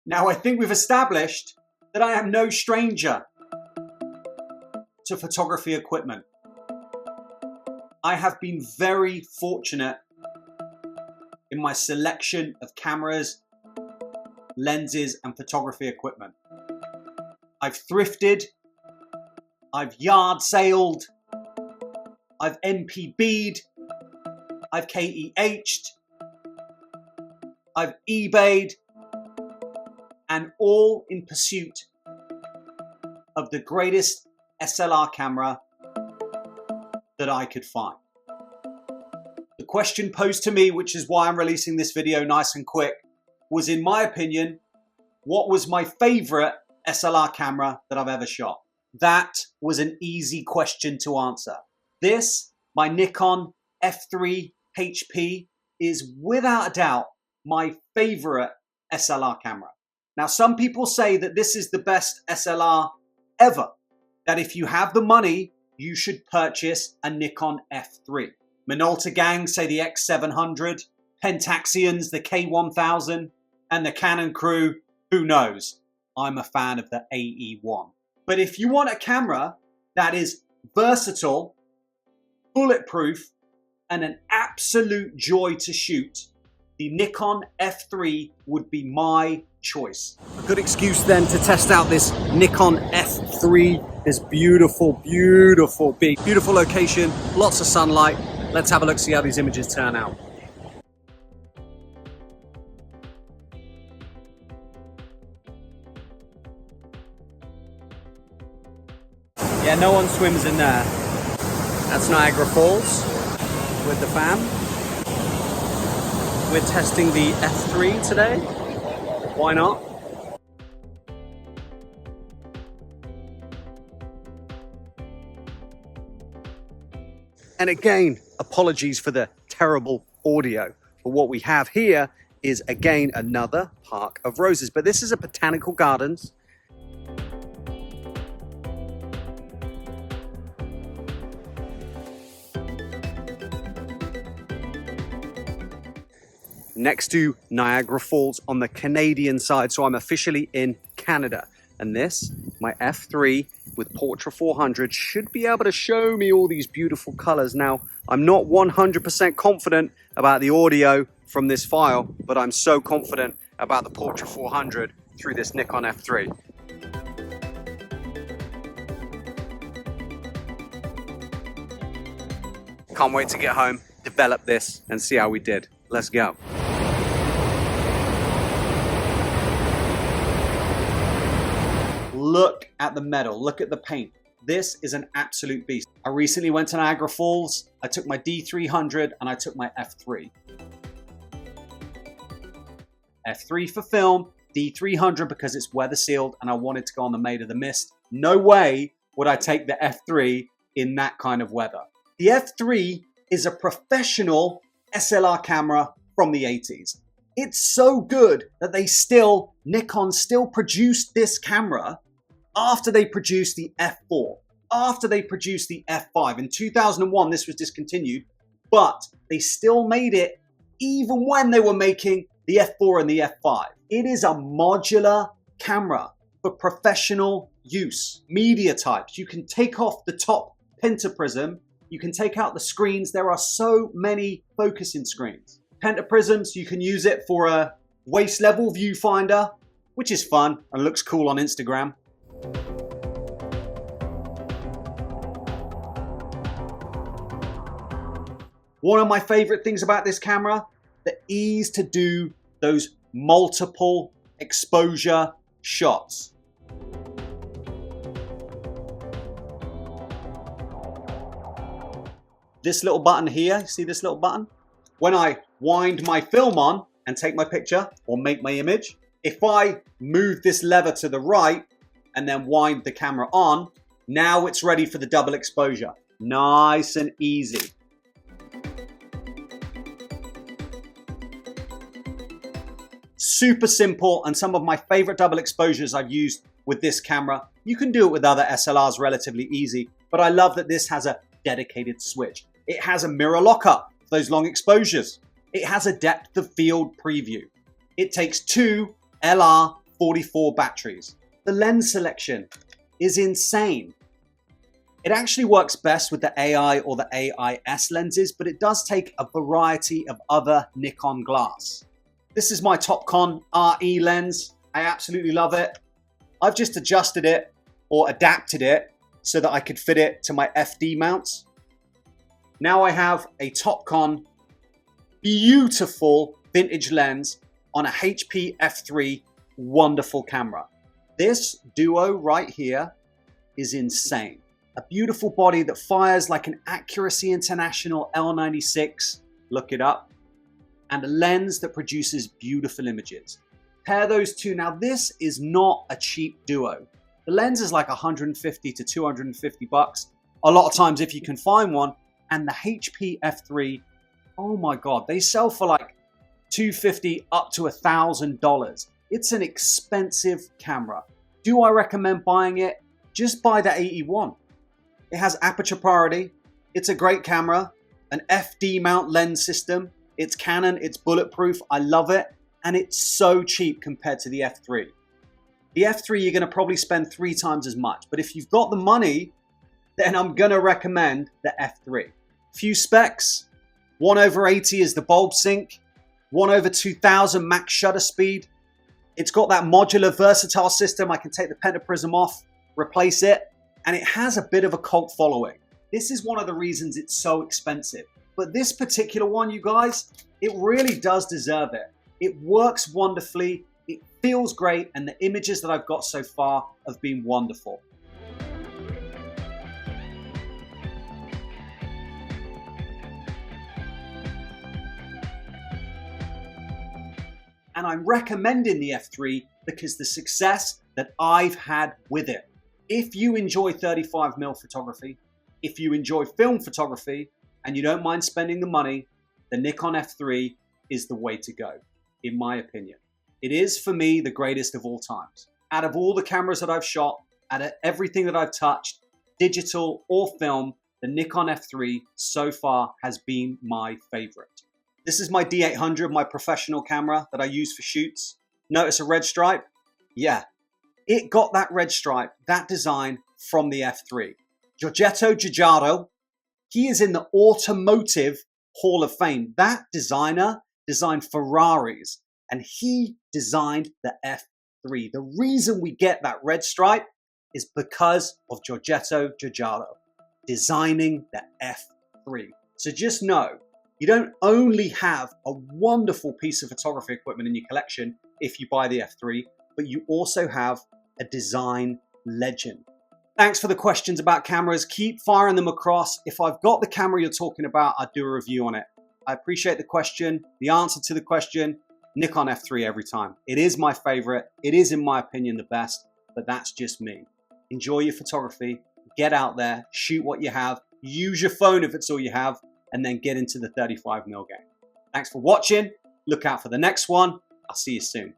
Now, I think we've established that I am no stranger to photography equipment. I have been very fortunate in my selection of cameras, lenses, and photography equipment. I've thrifted, I've yard sailed, I've NPB'd, I've KEH'd, I've eBay'd, and all in pursuit of the greatest SLR camera that I could find. The question posed to me, which is why I'm releasing this video nice and quick, was, in my opinion, what was my favorite SLR camera that I've ever shot? That was an easy question to answer. This, my Nikon F3 HP, is without a doubt my favorite SLR camera. Now, some people say that this is the best SLR ever, that if you have the money, you should purchase a Nikon F3. Minolta gangs say the X700, Pentaxians the K1000, and the Canon crew, who knows? I'm a fan of the AE1. But if you want a camera that is versatile, bulletproof, and an absolute joy to shoot, the Nikon F3 would be my choice. A good excuse then to test out this Nikon F3, this beautiful, beautiful location, lots of sunlight. Let's have a look, see how these images turn out. Yeah, no one swims in there. That's Niagara Falls with the fam. We're testing the F3 today. Why not? And again, apologies for the terrible audio. But what we have here is, again, another park of roses. But this is a botanical gardens. Next to Niagara Falls on the Canadian side, so I'm officially in Canada. And this, my F3 with Portra 400, should be able to show me all these beautiful colors. Now, I'm not 100% confident about the audio from this file, but I'm so confident about the Portra 400 through this Nikon F3. Can't wait to get home, develop this, and see how we did. Let's go. Look at the metal, look at the paint. This is an absolute beast. I recently went to Niagara Falls. I took my D300 and I took my F3. F3 for film, D300 because it's weather sealed and I wanted to go on the Maid of the Mist. No way would I take the F3 in that kind of weather. The F3 is a professional SLR camera from the 80s. It's so good that Nikon still produced this camera after they produced the F4, after they produced the F5. In 2001, this was discontinued, but they still made it even when they were making the F4 and the F5. It is a modular camera for professional use. Media types, you can take off the top pentaprism, you can take out the screens. There are so many focusing screens. Pentaprisms, you can use it for a waist level viewfinder, which is fun and looks cool on Instagram. One of my favorite things about this camera, the ease to do those multiple exposure shots. This little button here, see this little button? When I wind my film on and take my picture or make my image, if I move this lever to the right and then wind the camera on, now it's ready for the double exposure. Nice and easy. Super simple, and some of my favorite double exposures I've used with this camera. You can do it with other SLRs relatively easy, but I love that this has a dedicated switch. It has a mirror lockup for those long exposures. It has a depth of field preview. It takes two LR 44 batteries. The lens selection is insane. It actually works best with the AI or the AIS lenses, but it does take a variety of other Nikon glass. This is my Topcon RE lens. I absolutely love it. I've just adjusted it or adapted it so that I could fit it to my FD mounts. Now I have a Topcon beautiful vintage lens on a HP F3 wonderful camera. This duo right here is insane. A beautiful body that fires like an Accuracy International L96, look it up, and a lens that produces beautiful images. Pair those two. Now this is not a cheap duo. The lens is like 150 to 250 bucks. A lot of times if you can find one, and the HP F3, oh my God, they sell for like $250 up to $1,000. It's an expensive camera. Do I recommend buying it? Just buy the 81. It has aperture priority. It's a great camera, an FD mount lens system. It's Canon, it's bulletproof. I love it. And it's so cheap compared to the F3. The F3, you're gonna probably spend 3 times as much. But if you've got the money, then I'm gonna recommend the F3. Few specs, 1/80 is the bulb sync, 1/2000 max shutter speed. It's got that modular versatile system. I can take the pentaprism off, replace it, and it has a bit of a cult following. This is one of the reasons it's so expensive. But this particular one, you guys, it really does deserve it. It works wonderfully, it feels great, and the images that I've got so far have been wonderful. And I'm recommending the F3 because the success that I've had with it. If you enjoy 35mm photography, if you enjoy film photography, and you don't mind spending the money, the Nikon F3 is the way to go, in my opinion. It is, for me, the greatest of all times. Out of all the cameras that I've shot, out of everything that I've touched, digital or film, the Nikon F3 so far has been my favorite. This is my D800, my professional camera that I use for shoots. Notice a red stripe? Yeah, it got that red stripe, that design from the F3. Giorgetto Giugiaro, he is in the Automotive Hall of Fame. That designer designed Ferraris, and he designed the F3. The reason we get that red stripe is because of Giorgetto Giugiaro designing the F3. So just know, you don't only have a wonderful piece of photography equipment in your collection if you buy the F3, but you also have a design legend. Thanks for the questions about cameras. Keep firing them across. If I've got the camera you're talking about, I'll do a review on it. I appreciate the question. The answer to the question, Nikon F3 every time. It is my favorite. It is, in my opinion, the best, but that's just me. Enjoy your photography. Get out there. Shoot what you have. Use your phone if it's all you have, and then get into the 35mm game. Thanks for watching. Look out for the next one. I'll see you soon.